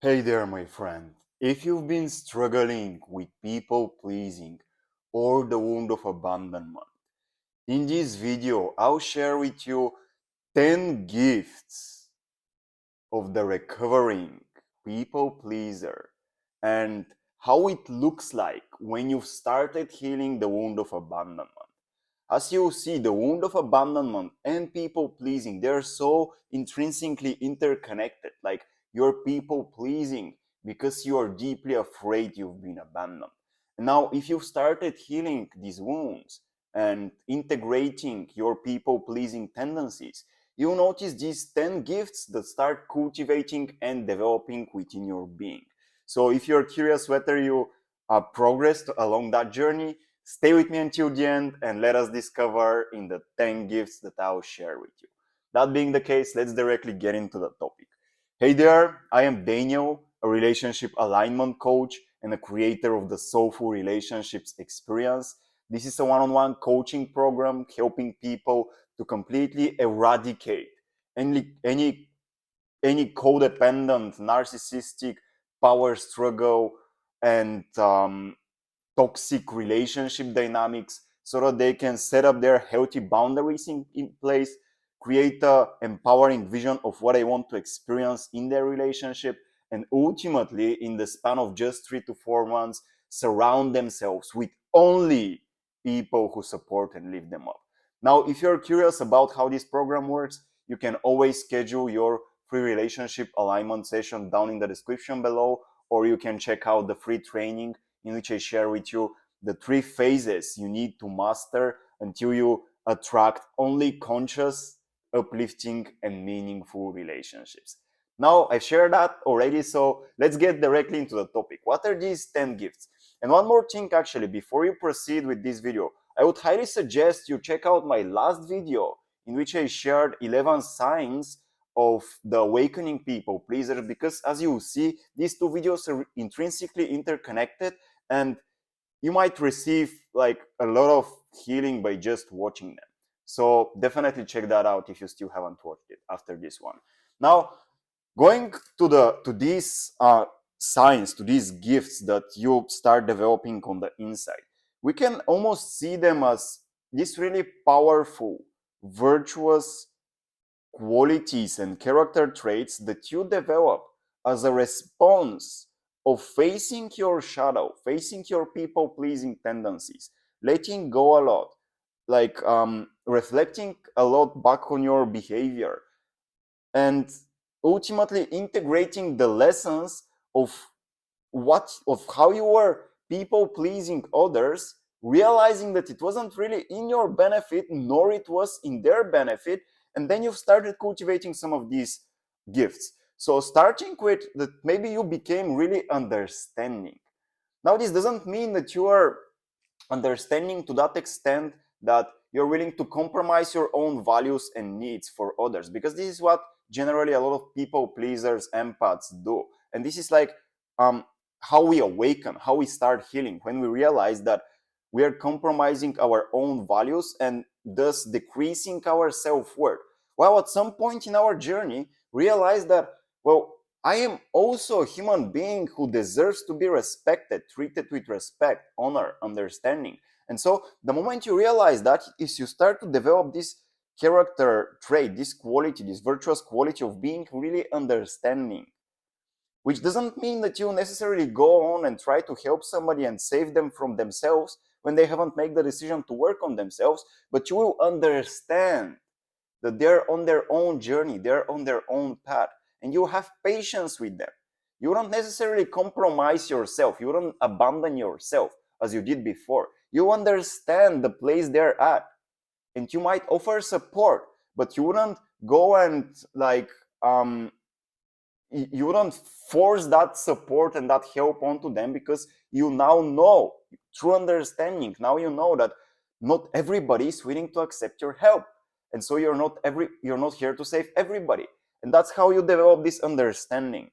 Hey there, my friend. If you've been struggling with people pleasing or the wound of abandonment, in this video, I'll share with you 10 gifts of the recovering people pleaser and how it looks like when you've started healing the wound of abandonment. As you see, the wound of abandonment and people pleasing, they're so intrinsically interconnected. Like you're people pleasing because you are deeply afraid you've been abandoned. And now, if you've started healing these wounds and integrating your people pleasing tendencies, you'll notice these 10 gifts that start cultivating and developing within your being. So, if you're curious whether you progressed along that journey, stay with me until the end and let us discover in the 10 gifts that I'll share with you. That being the case, let's directly get into the topic. Hey there, I am Daniel, a relationship alignment coach and a creator of the Soulful Relationships Experience. This is a one-on-one coaching program helping people to completely eradicate any codependent, narcissistic power struggle and toxic relationship dynamics so that they can set up their healthy boundaries in place, create a empowering vision of what they want to experience in their relationship, and ultimately, in the span of just 3 to 4 months, surround themselves with only people who support and lift them up. Now, if you're curious about how this program works, you can always schedule your free relationship alignment session down in the description below, or you can check out the free training in which I share with you the 3 phases you need to master until you attract only conscious, uplifting, and meaningful relationships. Now, I've shared that already, so let's get directly into the topic. What are these 10 gifts? And one more thing, actually, before you proceed with this video, I would highly suggest you check out my last video in which I shared 11 signs of the awakening people pleaser, because as you see, these two videos are intrinsically interconnected and you might receive like a lot of healing by just watching them. So definitely check that out if you still haven't watched it after this one. Now, going to these signs, to these gifts that you start developing on the inside, we can almost see them as these really powerful, virtuous qualities and character traits that you develop as a response of facing your shadow, facing your people pleasing tendencies, letting go a lot, like reflecting a lot back on your behavior, and ultimately integrating the lessons of of how you were people pleasing others, realizing that it wasn't really in your benefit nor it was in their benefit, and then you've started cultivating some of these gifts. So starting with that, maybe you became really understanding. Now this doesn't mean that you are understanding to that extent that you're willing to compromise your own values and needs for others, because this is what generally a lot of people pleasers, empaths do. And this is like um, how we awaken, how we start healing, when we realize that we are compromising our own values and thus decreasing our self-worth. Well, at some point in our journey, realize that, well, I am also a human being who deserves to be respected, treated with respect, honor, understanding. And so the moment you realize that, is you start to develop this character trait, this quality, this virtuous quality of being really understanding, which doesn't mean that you necessarily go on and try to help somebody and save them from themselves when they haven't made the decision to work on themselves, but you will understand that they're on their own journey, they're on their own path, and you have patience with them. You don't necessarily compromise yourself, you don't abandon yourself as you did before. You understand the place they're at, and you might offer support, but you wouldn't go and like you don't force that support and that help onto them, because you now know through understanding, now you know that not everybody is willing to accept your help, and so you're not here to save everybody. And that's how you develop this understanding,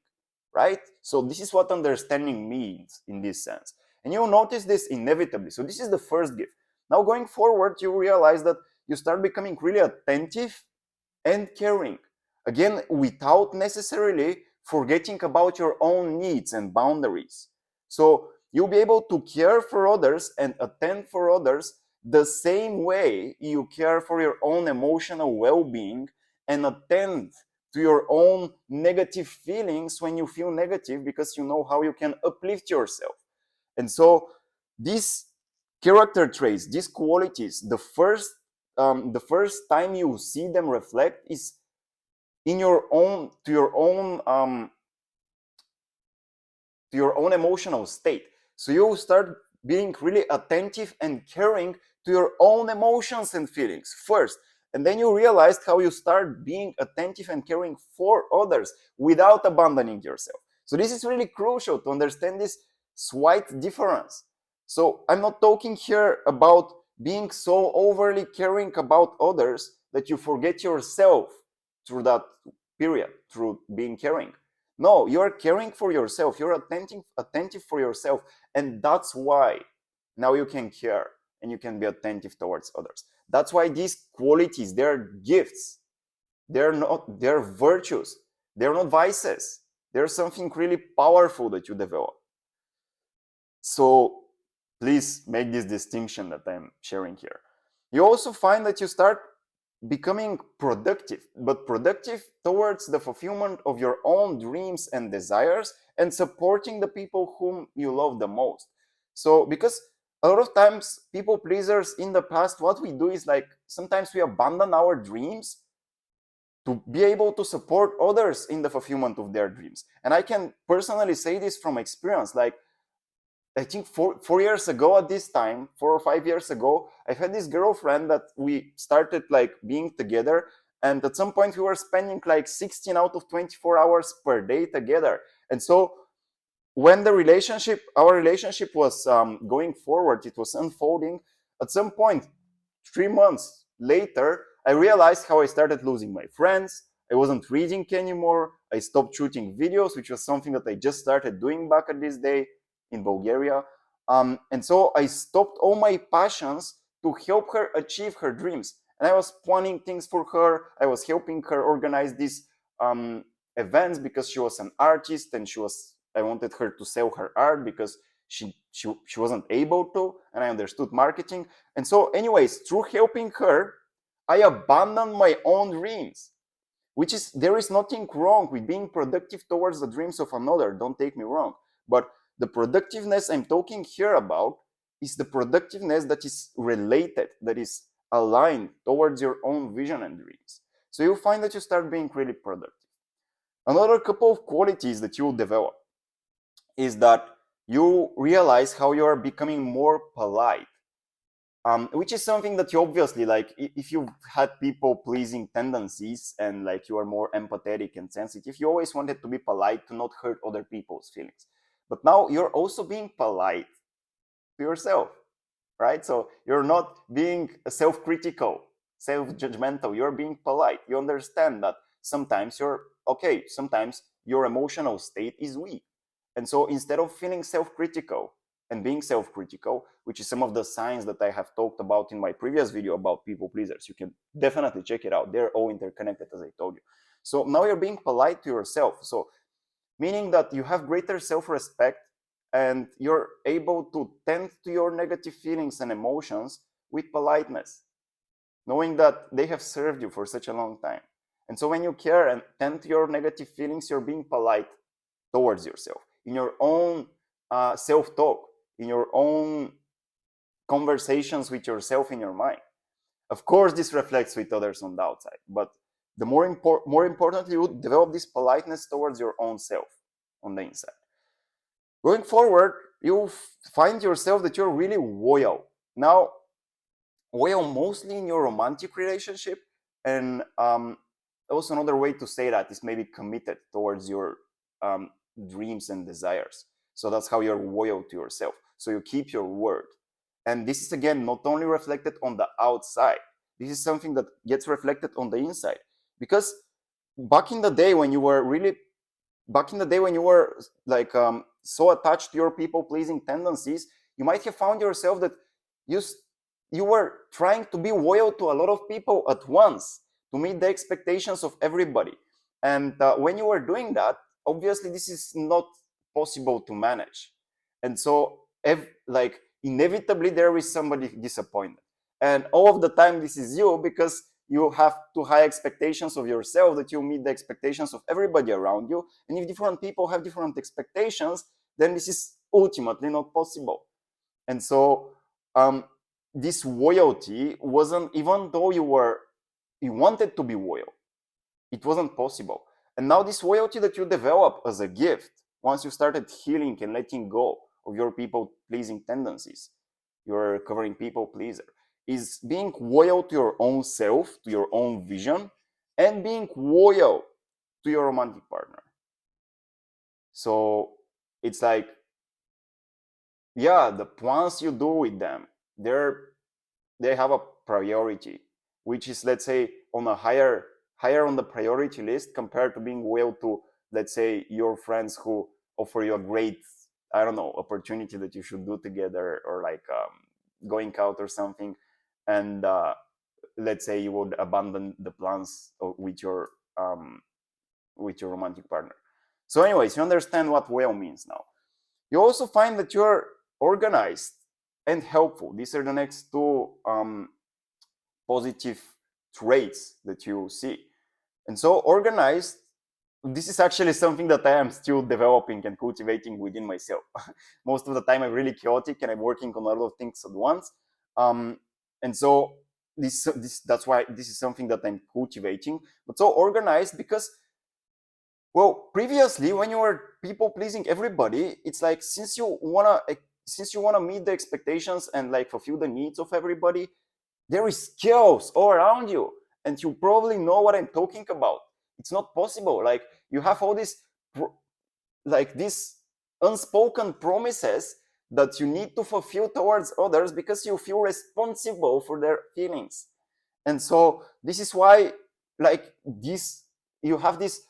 right? So this is what understanding means in this sense, and you'll notice this inevitably. So this is the first gift. Now going forward, you realize that you start becoming really attentive and caring, again without necessarily forgetting about your own needs and boundaries. So you'll be able to care for others and attend for others the same way you care for your own emotional well-being and attend to your own negative feelings when you feel negative, because you know how you can uplift yourself. And so these character traits, these qualities, the first time you see them reflect is in your own emotional state. So you start being really attentive and caring to your own emotions and feelings first. And then you realize how you start being attentive and caring for others without abandoning yourself. So this is really crucial to understand this slight difference. So I'm not talking here about being so overly caring about others that you forget yourself through that period, through being caring. No, you're caring for yourself. You're attentive for yourself. And that's why now you can care and you can be attentive towards others. That's why these qualities, they're gifts. They're virtues. They're not vices. They're something really powerful that you develop. So please make this distinction that I'm sharing here. You also find that you start becoming productive, but productive towards the fulfillment of your own dreams and desires and supporting the people whom you love the most. So, because a lot of times, people pleasers in the past, what we do is like sometimes we abandon our dreams to be able to support others in the fulfillment of their dreams. And I can personally say this from experience. Like, I think 4 years ago at this time, 4 or 5 years ago, I had this girlfriend that we started like being together. And at some point we were spending like 16 out of 24 hours per day together. And so when our relationship was going forward, it was unfolding. At some point, 3 months later, I realized how I started losing my friends. I wasn't reading anymore. I stopped shooting videos, which was something that I just started doing back at this day in Bulgaria. And so I stopped all my passions to help her achieve her dreams. And I was planning things for her. I was helping her organize these events because she was an artist and I wanted her to sell her art because she wasn't able to, and I understood marketing. And so anyways, through helping her, I abandoned my own dreams, there is nothing wrong with being productive towards the dreams of another, don't take me wrong. But the productiveness I'm talking here about is the productiveness that is related, that is aligned towards your own vision and dreams. So you'll find that you start being really productive. Another couple of qualities that you will develop is that you realize how you are becoming more polite, which is something that you obviously, like, if you've had people pleasing tendencies and like you are more empathetic and sensitive, you always wanted to be polite to not hurt other people's feelings. But now you're also being polite to yourself, right? So you're not being self-critical, self-judgmental. You're being polite. You understand that sometimes sometimes your emotional state is weak. And so instead of feeling self-critical and being self-critical, which is some of the signs that I have talked about in my previous video about people pleasers, you can definitely check it out. They're all interconnected, as I told you. So now you're being polite to yourself. So meaning that you have greater self-respect and you're able to tend to your negative feelings and emotions with politeness, knowing that they have served you for such a long time. And so when you care and tend to your negative feelings, you're being polite towards yourself, in your own self-talk, in your own conversations with yourself in your mind. Of course, this reflects with others on the outside, but the more importantly, you develop this politeness towards your own self on the inside. Going forward, you find yourself that you're really loyal. Now, loyal mostly in your romantic relationship, and also another way to say that is maybe committed towards your dreams and desires. So that's how you're loyal to yourself. So you keep your word. And this is, again, not only reflected on the outside. This is something that gets reflected on the inside. Because back in the day when you were like so attached to your people-pleasing tendencies, you might have found yourself that you were trying to be loyal to a lot of people at once to meet the expectations of everybody. And when you were doing that, obviously this is not possible to manage. And so like inevitably there is somebody disappointed, and all of the time this is you, because you have too high expectations of yourself that you meet the expectations of everybody around you. And if different people have different expectations, then this is ultimately not possible. And so this loyalty wasn't, even though you wanted to be loyal, it wasn't possible. And now this loyalty that you develop as a gift, once you started healing and letting go of your people pleasing tendencies, you're a recovering people pleaser, is being loyal to your own self, to your own vision, and being loyal to your romantic partner. So it's like, yeah, the plans you do with them, they have a priority, which is, let's say, on a higher on the priority list compared to being loyal to, let's say, your friends who offer you a great, I don't know, opportunity that you should do together, or like going out or something, and let's say you would abandon the plans with your romantic partner. So anyways, you understand what loyal means now. You also find that you're organized and helpful. These are the next two positive traits that you see. And so organized, this is actually something that I am still developing and cultivating within myself. Most of the time I'm really chaotic and I'm working on a lot of things at once. And so that's why this is something that I'm cultivating. But so organized because, well, previously when you were people pleasing everybody, it's like, since you wanna meet the expectations and like fulfill the needs of everybody, there is chaos all around you, and you probably know what I'm talking about. It's not possible. Like, you have all these these unspoken promises that you need to fulfill towards others because you feel responsible for their feelings. And so this is why, like, this you have this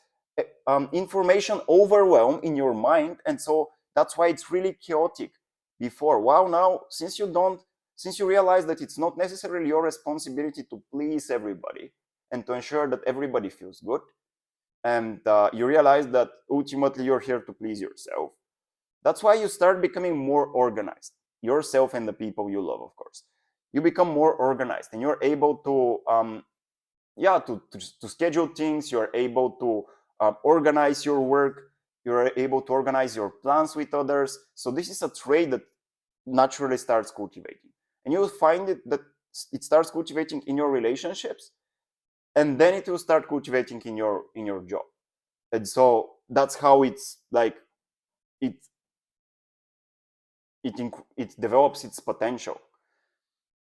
information overwhelm in your mind, and so that's why it's really chaotic before. Wow, now since you realize that it's not necessarily your responsibility to please everybody and to ensure that everybody feels good, and you realize that ultimately you're here to please yourself, that's why you start becoming more organized. Yourself and the people you love, of course. You become more organized, and you're able to to schedule things. You're able to organize your work. You're able to organize your plans with others. So this is a trait that naturally starts cultivating, and you'll find that it starts cultivating in your relationships, and then it will start cultivating in your job. And so that's how it's like it it develops its potential.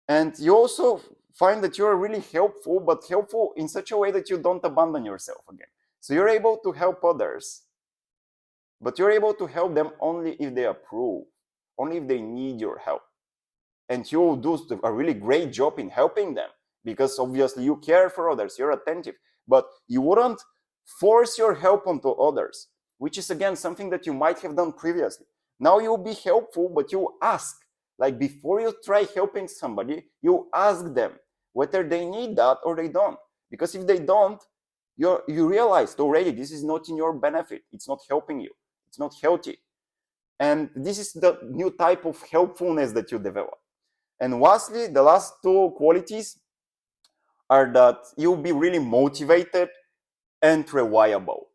And you also find that you're really helpful, but helpful in such a way that you don't abandon yourself again. So you're able to help others, but you're able to help them only if they approve, only if they need your help. And you do a really great job in helping them, because obviously you care for others, you're attentive, but you wouldn't force your help onto others, which is again something that you might have done previously. Now you'll be helpful, but you ask. Like, before you try helping somebody, you ask them whether they need that or they don't. Because if they don't, you realized already this is not in your benefit. It's not helping you. It's not healthy. And this is the new type of helpfulness that you develop. And lastly, the last two qualities are that you'll be really motivated and reliable.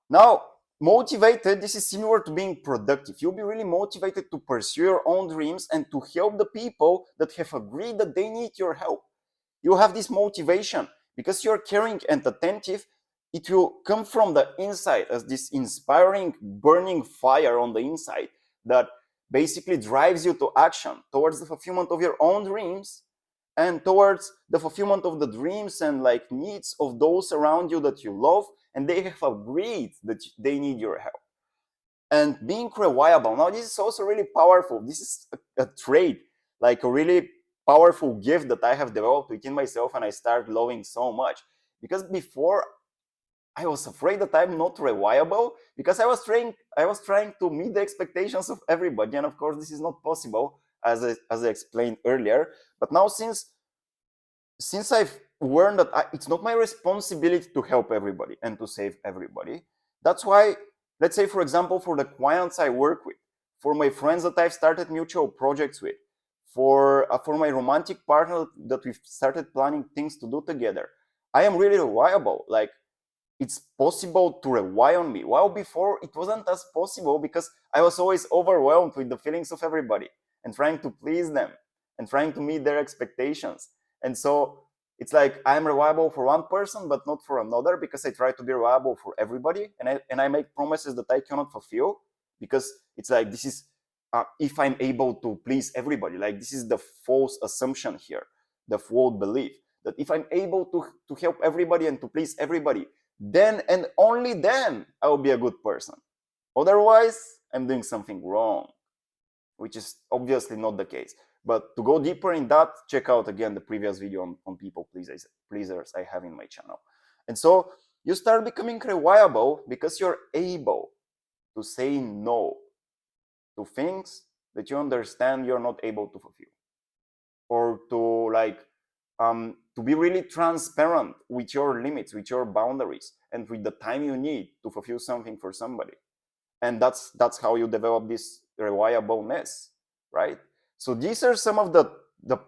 Now, motivated, this is similar to being productive. You'll be really motivated to pursue your own dreams and to help the people that have agreed that they need your help. You have this motivation because you're caring and attentive. It will come from the inside as this inspiring, burning fire on the inside that basically drives you to action towards the fulfillment of your own dreams and towards the fulfillment of the dreams and like needs of those around you that you love, and they have agreed that they need your help. And being reliable, now this is also really powerful. This is a trait, like a really powerful gift that I have developed within myself, and I start loving so much. Because before, I was afraid that I'm not reliable, because I was trying to meet the expectations of everybody, and of course this is not possible, as I explained earlier. But now, since I've learned that it's not my responsibility to help everybody and to save everybody, that's why Let's say, for example, for the clients I work with, for my friends that I've started mutual projects with, for my romantic partner that we've started planning things to do together, I am really reliable. Like, it's possible to rely on me. While before it wasn't as possible because I was always overwhelmed with the feelings of everybody and trying to please them and trying to meet their expectations. And so it's like I'm reliable for one person, but not for another, because I try to be reliable for everybody. And I make promises that I cannot fulfill, because it's like, this is, if I'm able to please everybody, like, this is the false assumption here, the flawed belief that if I'm able to help everybody and to please everybody, then and only then I will be a good person. Otherwise, I'm doing something wrong, which is obviously not the case. But to go deeper in that, check out again the previous video on people pleasers I have in my channel. And so you start becoming reliable because you're able to say no to things that you understand you're not able to fulfill, or to to be really transparent with your limits, with your boundaries, and with the time you need to fulfill something for somebody. And that's how you develop this reliableness, right? So these are some of the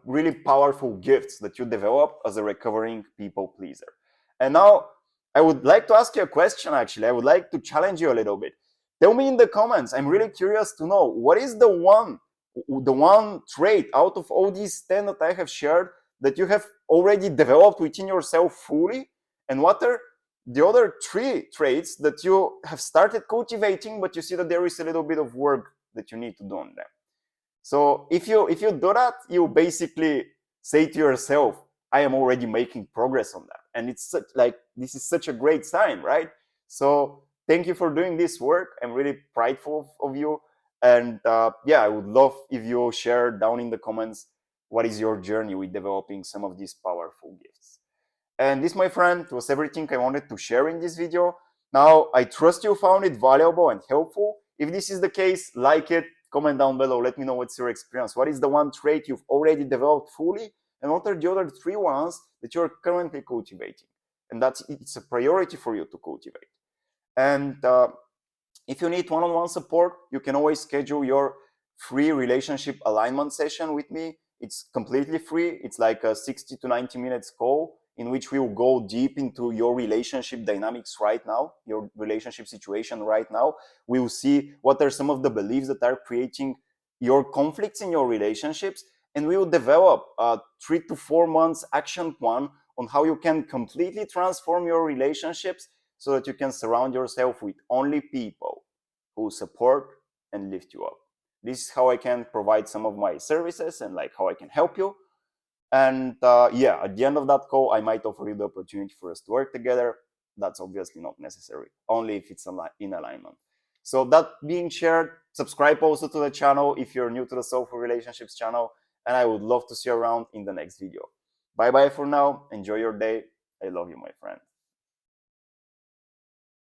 really powerful gifts that you develop as a recovering people pleaser. And now I would like to ask you a question. Actually, I would like to challenge you a little bit. Tell me in the comments. I'm really curious to know, what is the one trait out of all these 10 that I have shared that you have already developed within yourself fully, and what are the other 3 traits that you have started cultivating, but you see that there is a little bit of work that you need to do on them. So if you do that, you basically say to yourself, I am already making progress on that. And it's such, like, this is such a great sign, right? So thank you for doing this work. I'm really prideful of you. And yeah, I would love if you share down in the comments what is your journey with developing some of these powerful gifts. And this, my friend, was everything I wanted to share in this video. Now, I trust you found it valuable and helpful. If this is the case, like it, comment down below. Let me know what's your experience. What is the one trait you've already developed fully? And what are the other 3 ones that you're currently cultivating? And it's a priority for you to cultivate. And if you need one-on-one support, you can always schedule your free relationship alignment session with me. It's completely free. It's like a 60 to 90 minutes call in which we will go deep into your relationship dynamics right now, your relationship situation right now. We will see what are some of the beliefs that are creating your conflicts in your relationships, and we will develop a 3 to 4 months action plan on how you can completely transform your relationships so that you can surround yourself with only people who support and lift you up. This is how I can provide some of my services and like how I can help you. And yeah, at the end of that call, I might offer you the opportunity for us to work together. That's obviously not necessary, only if it's in alignment. So that being shared, subscribe also to the channel if you're new to the Soulful Relationships channel, and I would love to see you around in the next video. Bye bye for now. Enjoy your day. I love you, my friend.